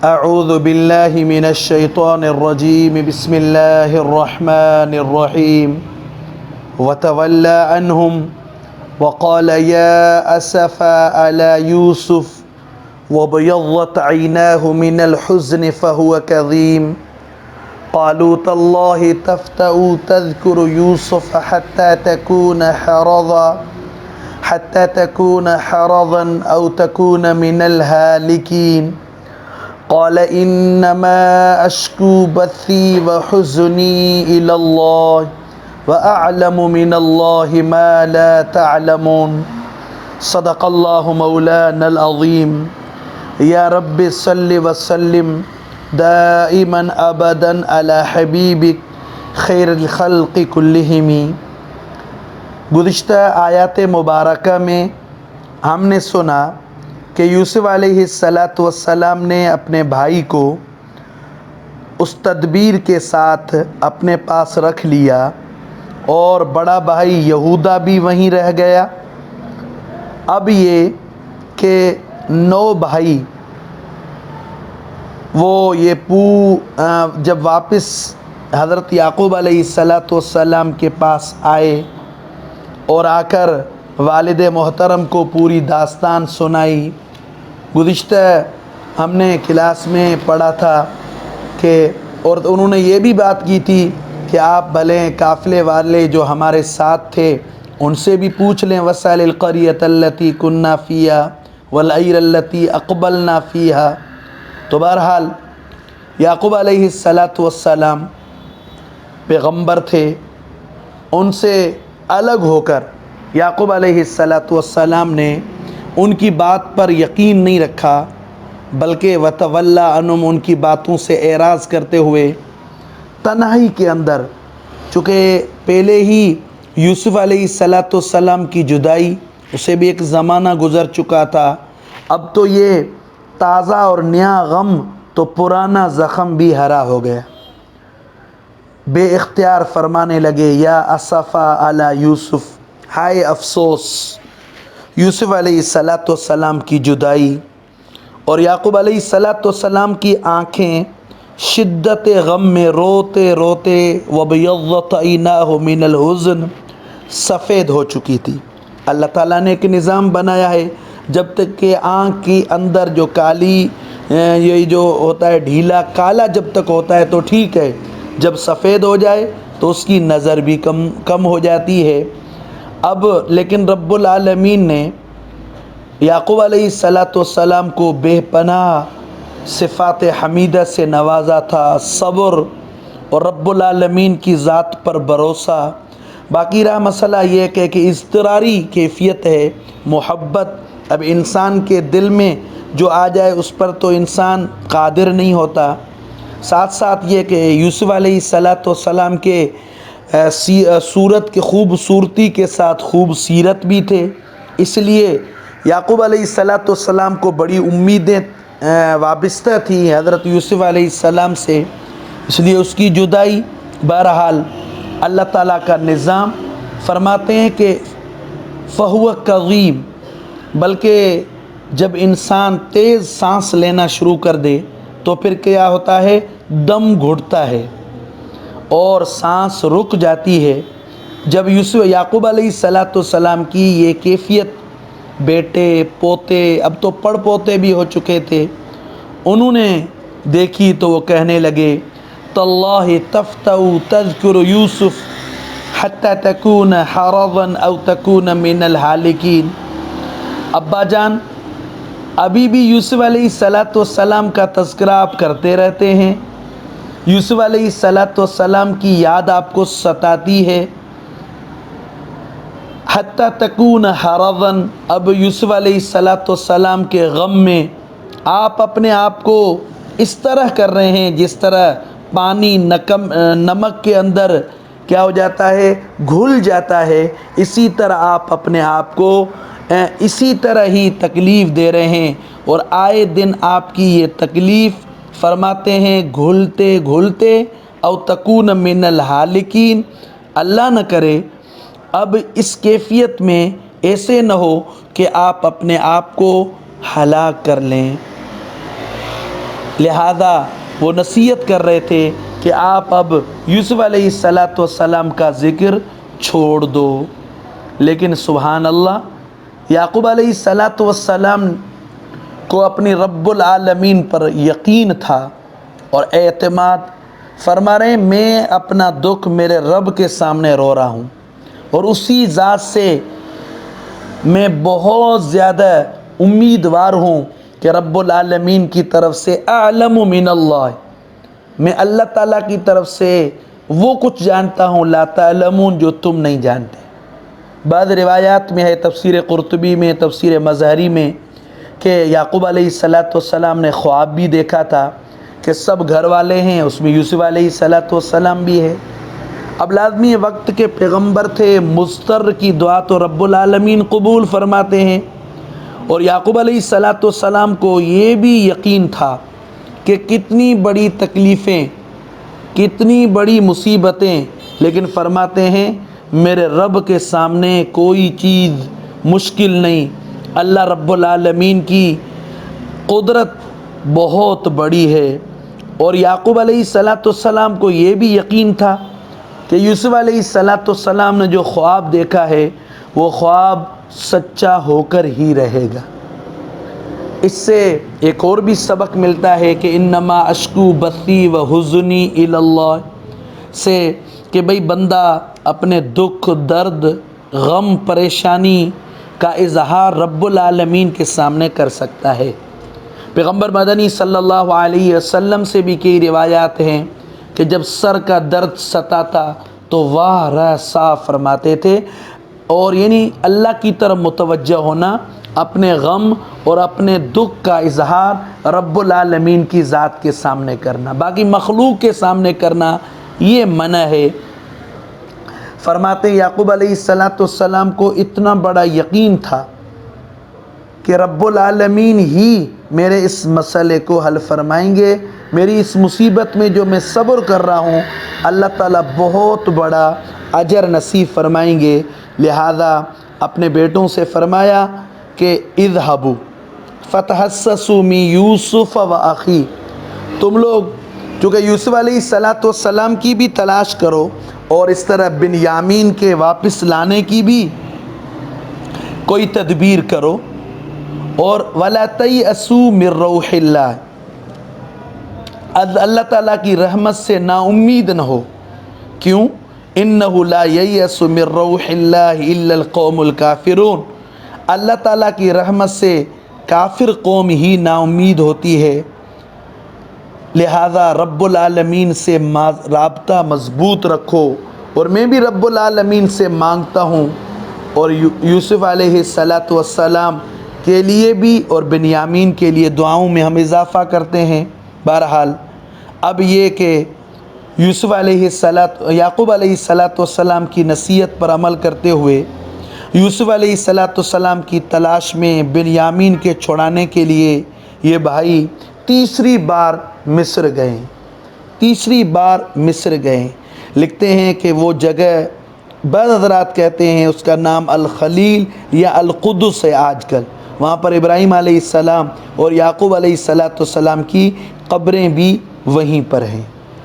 اعوذ باللہ من الشیطان الرجیم بسم اللہ الرحمن الرحیم وتولى عنهم وقال يا أسفا على يوسف وابيضت عيناه من الحزن فهو كظيم قالوا تالله تفتأ تذكر يوسف حتى تكون حرضا أو تكون من الهالكين قال انما اشکو بثی وحزنی الی اللہ واعلم من اللہ ما لا تعلمون صدق اللہ مولانا العظیم یا رب صل وسلم دائما ابدا علی حبیبک خیر الخلق کلہم۔ گزشتہ آیات مبارکہ میں ہم نے سنا کہ یوسف علیہ السلام نے اپنے بھائی کو اس تدبیر کے ساتھ اپنے پاس رکھ لیا اور بڑا بھائی یہودا بھی وہیں رہ گیا۔ اب یہ کہ 9 بھائی وہ جب واپس حضرت یعقوب علیہ السلام کے پاس آئے اور آ کر والد محترم کو پوری داستان سنائی۔ گزشتہ ہم نے کلاس میں پڑھا تھا کہ اور انہوں نے یہ بھی بات کی تھی کہ آپ بھلے قافلے والے جو ہمارے ساتھ تھے ان سے بھی پوچھ لیں وَاسْأَلِ الْقَرْيَةَ الَّتِي كُنَّا فِيهَا وَالْعِيرَ الَّتِي أَقْبَلْنَا فِيهَا۔ تو بہرحال یعقوب علیہ السلام پیغمبر تھے، ان سے الگ ہو کر یعقوب علیہ السلام نے ان کی بات پر یقین نہیں رکھا، بلکہ وتولی عنہم ان کی باتوں سے اعراض کرتے ہوئے تنہائی کے اندر، چونکہ پہلے ہی یوسف علیہ السلام کی جدائی، اسے بھی ایک زمانہ گزر چکا تھا، اب تو یہ تازہ اور نیا غم تو پرانا زخم بھی ہرا ہو گیا۔ بے اختیار فرمانے لگے یا اسفا علی یوسف، ہائے افسوس یوسف علیہ السلام کی جدائی۔ اور یعقوب علیہ السلام کی آنکھیں شدت غم میں روتے روتے وَبَيَضَّتْ عَيْنَاهُ مِنَ الْحُزْنِ سفید ہو چکی تھی۔ اللہ تعالیٰ نے ایک نظام بنایا ہے، جب تک کہ آنکھ کی اندر جو کالی یہ جو ہوتا ہے ڈھیلا کالا جب تک ہوتا ہے تو ٹھیک ہے، جب سفید ہو جائے تو اس کی نظر بھی کم ہو جاتی ہے۔ اب لیکن رب العالمین نے یعقوب علیہ السلام کو بے پناہ صفات حمیدہ سے نوازا تھا، صبر اور رب العالمین کی ذات پر بھروسہ۔ باقی رہا مسئلہ یہ کہ اضطراری کیفیت ہے، محبت اب انسان کے دل میں جو آ جائے اس پر تو انسان قادر نہیں ہوتا۔ ساتھ ساتھ یہ کہ یوسف علیہ السلام کے صورت کی خوبصورتی کے ساتھ خوب سیرت بھی تھے، اس لیے یعقوب علیہ السلام کو بڑی امیدیں وابستہ تھیں حضرت یوسف علیہ السلام سے، اس لیے اس کی جدائی۔ بہرحال اللہ تعالیٰ کا نظام فرماتے ہیں کہ فَهُوَ كَظِيمٌ، بلکہ جب انسان تیز سانس لینا شروع کر دے تو پھر کیا ہوتا ہے، دم گھٹتا ہے اور سانس رک جاتی ہے۔ جب یعقوب علیہ السلام کی یہ کیفیت بیٹے پوتے، اب تو پڑ پوتے بھی ہو چکے تھے، انہوں نے دیکھی تو وہ کہنے لگے تاللہ تفتأ تذکر یوسف حتی تکون حرضا او تکون من الحالکین۔ ابا جان ابھی بھی یوسف علیہ السلام کا تذکرہ آپ کرتے رہتے ہیں، یوسف علیہ السلام کی یاد آپ کو ستاتی ہے۔ حتی تکون حرضا، اب یوسف علیہ السلام کے غم میں آپ اپنے آپ کو اس طرح کر رہے ہیں جس طرح پانی نمک کے اندر کیا ہو جاتا ہے، گھل جاتا ہے، اسی طرح آپ اپنے آپ کو اسی طرح ہی تکلیف دے رہے ہیں، اور آئے دن آپ کی یہ تکلیف فرماتے ہیں گھلتے گھلتے او تکون من الحالکین، اللہ نہ کرے اب اس کیفیت میں ایسے نہ ہو کہ آپ اپنے آپ کو ہلاک کر لیں۔ لہذا وہ نصیحت کر رہے تھے کہ آپ اب یوسف علیہ السلام کا ذکر چھوڑ دو، لیکن سبحان اللہ یعقوب علیہ السلام کو اپنی رب العالمین پر یقین تھا اور اعتماد۔ فرما رہے ہیں میں اپنا دکھ میرے رب کے سامنے رو رہا ہوں اور اسی ذات سے میں بہت زیادہ امیدوار ہوں کہ رب العالمین کی طرف سے اعلم من اللہ، میں اللہ تعالیٰ کی طرف سے وہ کچھ جانتا ہوں لا تعلمون، جو تم نہیں جانتے۔ بعض روایات میں ہے، تفسیر قرطبی میں، تفسیر مظہری میں، کہ یعقوب علیہ السلام نے خواب بھی دیکھا تھا کہ سب گھر والے ہیں، اس میں یوسف علیہ السلام بھی ہے۔ اب لازمی وقت کے پیغمبر تھے، مضطر کی دعا تو رب العالمین قبول فرماتے ہیں، اور یعقوب علیہ السلام کو یہ بھی یقین تھا کہ کتنی بڑی تکلیفیں، کتنی بڑی مصیبتیں، لیکن فرماتے ہیں میرے رب کے سامنے کوئی چیز مشکل نہیں، اللہ رب العالمین کی قدرت بہت بڑی ہے۔ اور یعقوب علیہ السلام کو یہ بھی یقین تھا کہ یوسف علیہ السلام نے جو خواب دیکھا ہے وہ خواب سچا ہو کر ہی رہے گا۔ اس سے ایک اور بھی سبق ملتا ہے کہ انما اشکو بثی و حزنی الی اللہ سے، کہ بھئی بندہ اپنے دکھ، درد، غم، پریشانی کا اظہار رب العالمین کے سامنے کر سکتا ہے۔ پیغمبر مدنی صلی اللہ علیہ وسلم سے بھی کئی روایات ہیں کہ جب سر کا درد ستاتا تو واہ رہ صاف فرماتے تھے، اور یعنی اللہ کی طرف متوجہ ہونا، اپنے غم اور اپنے دکھ کا اظہار رب العالمین کی ذات کے سامنے کرنا، باقی مخلوق کے سامنے کرنا یہ منع ہے۔ فرماتے یعقوب علیہ السلام کو اتنا بڑا یقین تھا کہ رب العالمین ہی میرے اس مسئلے کو حل فرمائیں گے، میری اس مصیبت میں جو میں صبر کر رہا ہوں اللہ تعالیٰ بہت بڑا اجر نصیب فرمائیں گے۔ لہذا اپنے بیٹوں سے فرمایا کہ اذهبوا فتحسسوا من یوسف و اخی، تم لوگ چونکہ یوسف علیہ السلام کی بھی تلاش کرو اور اس طرح بنیامین کے واپس لانے کی بھی کوئی تدبیر کرو، اور وَلَا تَيْأَسُوا مِن رَوْحِ اللَّهِ، اللہ تعالیٰ کی رحمت سے نا امید نہ ہو۔ کیوں؟ اِنَّهُ لَا يَيْأَسُ مِن رَوْحِ اللَّهِ إِلَّا الْقَوْمُ الْكَافِرُونَ، اللہ تعالیٰ کی رحمت سے کافر قوم ہی نا امید ہوتی ہے۔ لہذا رب العالمین سے رابطہ مضبوط رکھو، اور میں بھی رب العالمین سے مانگتا ہوں، اور یوسف علیہ السلام کے لیے بھی اور بنیامین کے لیے دعاؤں میں ہم اضافہ کرتے ہیں۔ بہرحال اب یہ کہ یعقوب علیہ السلام کی نصیحت پر عمل کرتے ہوئے یوسف علیہ السلام کی تلاش میں بنیامین کے چھڑانے کے لیے یہ بھائی تیسری بار مصر گئے۔ لکھتے ہیں کہ وہ جگہ بعض حضرات کہتے ہیں اس کا نام الخلیل یا القدس ہے آج کل، وہاں پر ابراہیم علیہ السلام اور یعقوب علیہ السلام کی قبریں بھی وہیں پر ہیں۔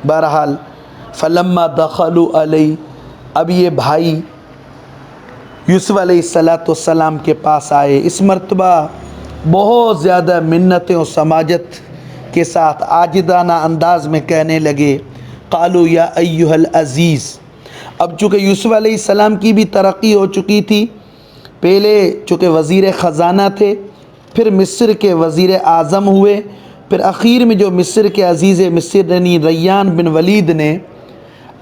بہرحال فلما دخلوا علیہ، اب یہ بھائی یوسف علیہ السلام کے پاس آئے، اس مرتبہ بہت زیادہ منتیں و سماجت کے ساتھ عاجزانہ انداز میں کہنے لگے قالوا یا ایھا العزیز۔ اب چونکہ یوسف علیہ السلام کی بھی ترقی ہو چکی تھی، پہلے چونکہ وزیر خزانہ تھے، پھر مصر کے وزیر اعظم ہوئے، پھر اخیر میں جو مصر کے عزیز مصر یعنی ریان بن ولید نے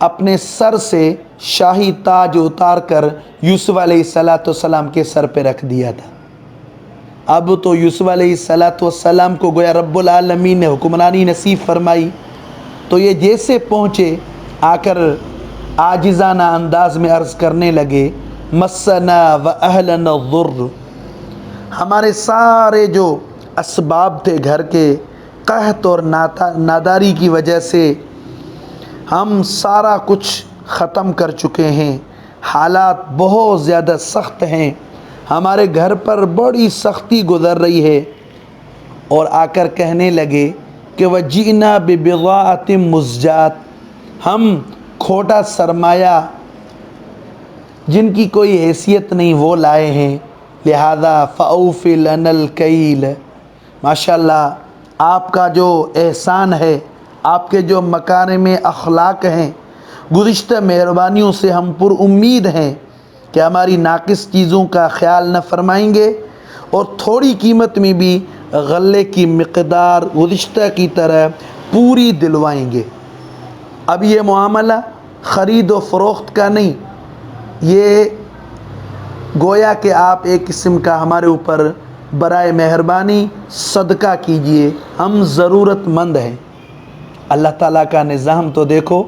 اپنے سر سے شاہی تاج اتار کر یوسف علیہ السلام کے سر پہ رکھ دیا تھا۔ اب تو یوسف علیہ السلام کو گویا رب العالمین نے حکمرانی نصیب فرمائی، تو یہ جیسے پہنچے آ کر عاجزانہ انداز میں عرض کرنے لگے مسنا و اہلنا الضر، ہمارے سارے جو اسباب تھے گھر کے قحط اور ناداری کی وجہ سے ہم سارا کچھ ختم کر چکے ہیں، حالات بہت زیادہ سخت ہیں، ہمارے گھر پر بڑی سختی گزر رہی ہے۔ اور آ کر کہنے لگے کہ وجئنا ببضاعۃ مزجات، ہم کھوٹا سرمایہ جن کی کوئی حیثیت نہیں وہ لائے ہیں، لہذا فاوف لنا الکیل۔ ماشاءاللہ آپ کا جو احسان ہے، آپ کے جو مکارم اخلاق ہیں، گزشتہ مہربانیوں سے ہم پر امید ہیں کہ ہماری ناقص چیزوں کا خیال نہ فرمائیں گے اور تھوڑی قیمت میں بھی غلے کی مقدار گزشتہ کی طرح پوری دلوائیں گے۔ اب یہ معاملہ خرید و فروخت کا نہیں، یہ گویا کہ آپ ایک قسم کا ہمارے اوپر برائے مہربانی صدقہ کیجئے، ہم ضرورت مند ہیں۔ اللہ تعالیٰ کا نظام تو دیکھو،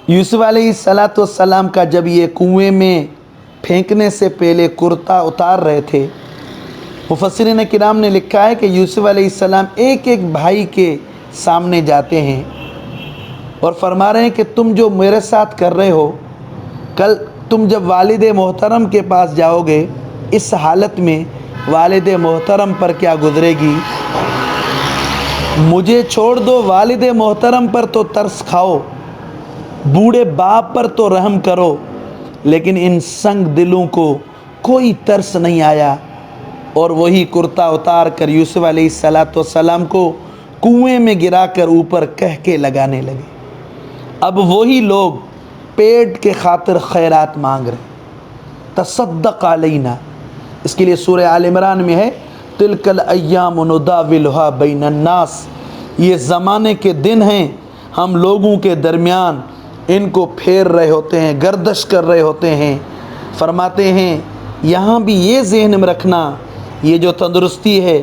یوسف علیہ السلام کا جب یہ کنویں میں پھینکنے سے پہلے کرتا اتار رہے تھے، مفسرین کرام نے لکھا ہے کہ یوسف علیہ السلام ایک ایک بھائی کے سامنے جاتے ہیں اور فرما رہے ہیں کہ تم جو میرے ساتھ کر رہے ہو، کل تم جب والد محترم کے پاس جاؤ گے، اس حالت میں والد محترم پر کیا گزرے گی؟ مجھے چھوڑ دو، والد محترم پر تو ترس کھاؤ، بوڑھے باپ پر تو رحم کرو، لیکن ان سنگ دلوں کو کوئی ترس نہیں آیا، اور وہی کرتا اتار کر یوسف علیہ السلام کو کنویں میں گرا کر اوپر کہہ کے لگانے لگے۔ اب وہی لوگ پیٹ کے خاطر خیرات مانگ رہے، تصدق علینا۔ اس کے لیے سورہ آل عمران میں ہے تلک الایام نداولھا بین الناس، یہ زمانے کے دن ہیں، ہم لوگوں کے درمیان ان کو پھیر رہے ہوتے ہیں، گردش کر رہے ہوتے ہیں۔ فرماتے ہیں یہاں بھی یہ ذہن میں رکھنا، یہ جو تندرستی ہے،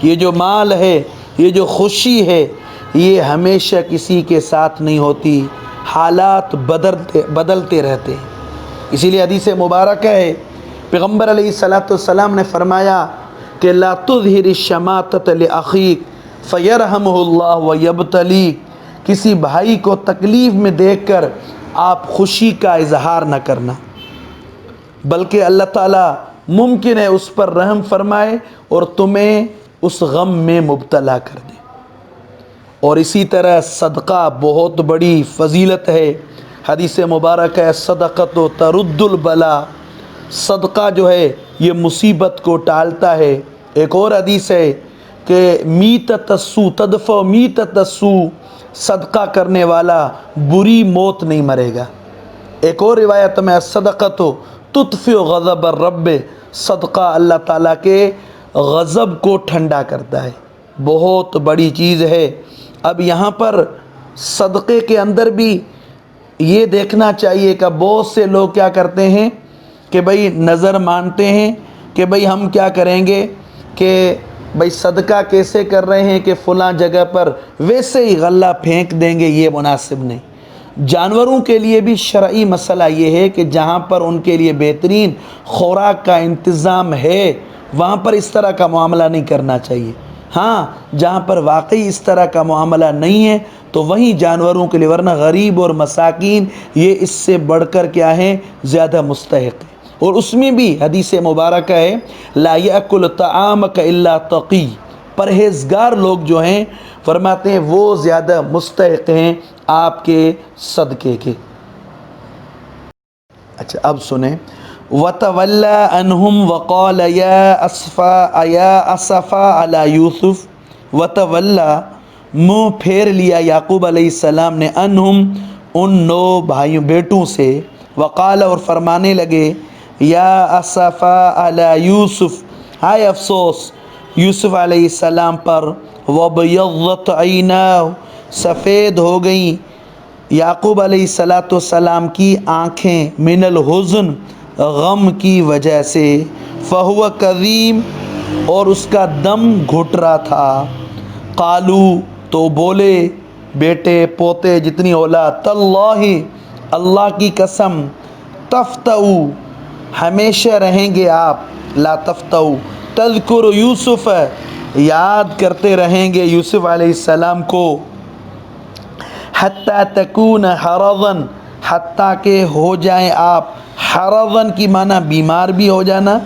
یہ جو مال ہے، یہ جو خوشی ہے، یہ ہمیشہ کسی کے ساتھ نہیں ہوتی، حالات بدلتے رہتے ہیں۔ اسی لیے حدیث مبارکہ ہے، پیغمبر علیہ السلام نے فرمایا کہ لا تظہر الشماتۃ لاخیک فیرحمہ اللہ ویبتلیک، کسی بھائی کو تکلیف میں دیکھ کر آپ خوشی کا اظہار نہ کرنا، بلکہ اللہ تعالیٰ ممکن ہے اس پر رحم فرمائے اور تمہیں اس غم میں مبتلا کر دے۔ اور اسی طرح صدقہ بہت بڑی فضیلت ہے، حدیث مبارک ہے صدقۃ ترد البلا، صدقہ جو ہے یہ مصیبت کو ٹالتا ہے۔ ایک اور حدیث ہے کہ میتۃ السوء تدفع میتۃ السوء، صدقہ کرنے والا بری موت نہیں مرے گا۔ ایک اور روایت میں صدقۃ تطفئ غضب الرب، صدقہ اللہ تعالیٰ کے غضب کو ٹھنڈا کرتا ہے، بہت بڑی چیز ہے۔ اب یہاں پر صدقے کے اندر بھی یہ دیکھنا چاہیے کہ بہت سے لوگ کیا کرتے ہیں کہ بھئی نظر مانتے ہیں کہ بھئی ہم کیا کریں گے کہ بھئی صدقہ کیسے کر رہے ہیں کہ فلاں جگہ پر ویسے ہی غلہ پھینک دیں گے، یہ مناسب نہیں۔ جانوروں کے لیے بھی شرعی مسئلہ یہ ہے کہ جہاں پر ان کے لیے بہترین خوراک کا انتظام ہے وہاں پر اس طرح کا معاملہ نہیں کرنا چاہیے۔ ہاں جہاں پر واقعی اس طرح کا معاملہ نہیں ہے تو وہیں جانوروں کے لیے، ورنہ غریب اور مساکین یہ اس سے بڑھ کر کیا ہیں، زیادہ مستحق ہے۔ اور اس میں بھی حدیث مبارکہ ہے لا یأکل طعامک الا تقی، پرہیزگار لوگ جو ہیں فرماتے ہیں وہ زیادہ مستحق ہیں آپ کے صدقے کے۔ اچھا اب سنیں، وَتَوَلَّى عَنْهُمْ وَقَالَ يَا أَسَفَا عَلَى يُوسُف، وَتَوَلَّى منہ پھیر لیا یعقوب علیہ السلام نے، انہم ان 9 بھائیوں بیٹوں سے، وقال اور فرمانے لگے، یا اسفا علی یوسف، ہائے افسوس یوسف علیہ السلام پر، وَبَيَضَّتْ عَيْنَاهُ، سفید ہو گئیں یعقوب علیہ السلام کی آنکھیں، من الحزن، غم کی وجہ سے، فَهُوَ كَظِيمٌ، اور اس کا دم گھٹ رہا تھا، قالو تو بولے بیٹے پوتے جتنی اولاد، تاللہ اللہ کی قسم، تفتؤ ہمیشہ رہیں گے آپ، لا تفتؤ تذکر یوسف یاد کرتے رہیں گے یوسف علیہ السلام کو، حتی تکون حرضاً حتیٰ کہ ہو جائیں آپ، حرضاً کی معنی بیمار بھی ہو جانا،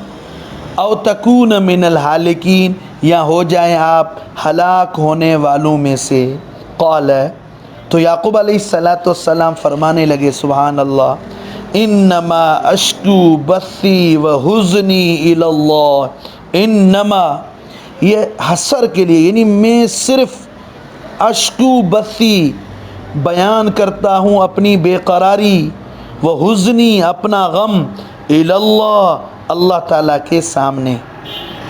او تکون من الحالکین یا ہو جائیں آپ ہلاک ہونے والوں میں سے۔ قال، تو یعقوب علیہ السلام فرمانے لگے سبحان اللہ، انما اشکو بثی و حزنی الی اللہ، انما یہ حسر کے لیے، یعنی میں صرف اشکو بثی بیان کرتا ہوں اپنی بے قراری، و حزنی اپنا غم، الی اللہ اللہ تعالیٰ کے سامنے،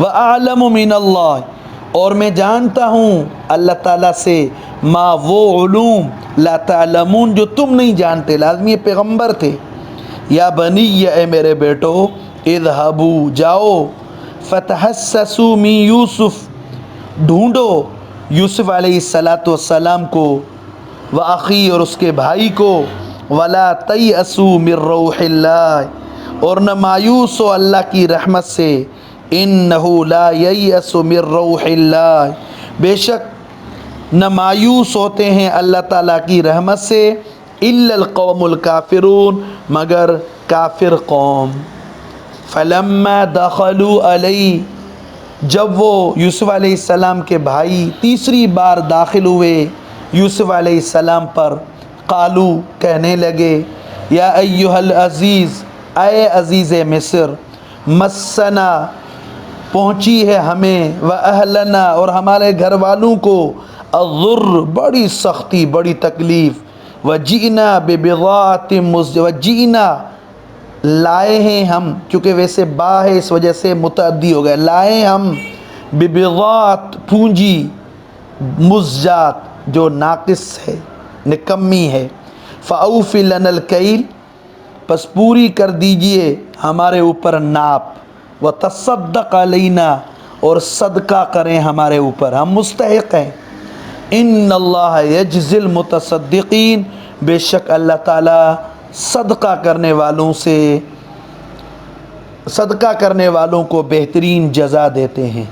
و اعلم من اللہ اور میں جانتا ہوں اللہ تعالیٰ سے، ما وہ علوم لا تعلمون جو تم نہیں جانتے، لازمی پیغمبر تھے۔ یا بنی اے میرے بیٹو، اذهبوا جاؤ، فتحسسوا من یوسف ڈھونڈو یوسف علیہ السلام کو، وأخی اور اس کے بھائی کو، ولا تیأسوا من روح اللہ اور نہ مایوس ہو اللہ کی رحمت سے، انہ لا ییأس من روح اللہ بے شک نہ مایوس ہوتے ہیں اللہ تعالیٰ کی رحمت سے، الا القوم الکافرون مگر کافر قوم۔ فلما دخلوا علیہ جب وہ یوسف علیہ السلام کے بھائی تیسری بار داخل ہوئے یوسف علیہ السلام پر، قالو کہنے لگے، یا ایہا العزیز اے عزیز مصر، مسنا پہنچی ہے ہمیں، و اہلنا اور ہمارے گھر والوں کو، الضر بڑی سختی بڑی تکلیف، وجئنا ببضاعۃ وجئنا لائے ہیں ہم، کیونکہ ویسے با ہے اس وجہ سے متعدی ہو گئے، لائے ہم ببضاعۃ پونجی، مزجات جو ناقص ہے نکمی ہے، فاوف لنا الکیل پس پوری کر دیجئے ہمارے اوپر ناپ، وتصدق علینا اور صدقہ کریں ہمارے اوپر، ہم مستحق ہیں، ان اللہ یجزی المتصدقین بے شک اللہ تعالیٰ صدقہ کرنے والوں کو بہترین جزا دیتے ہیں۔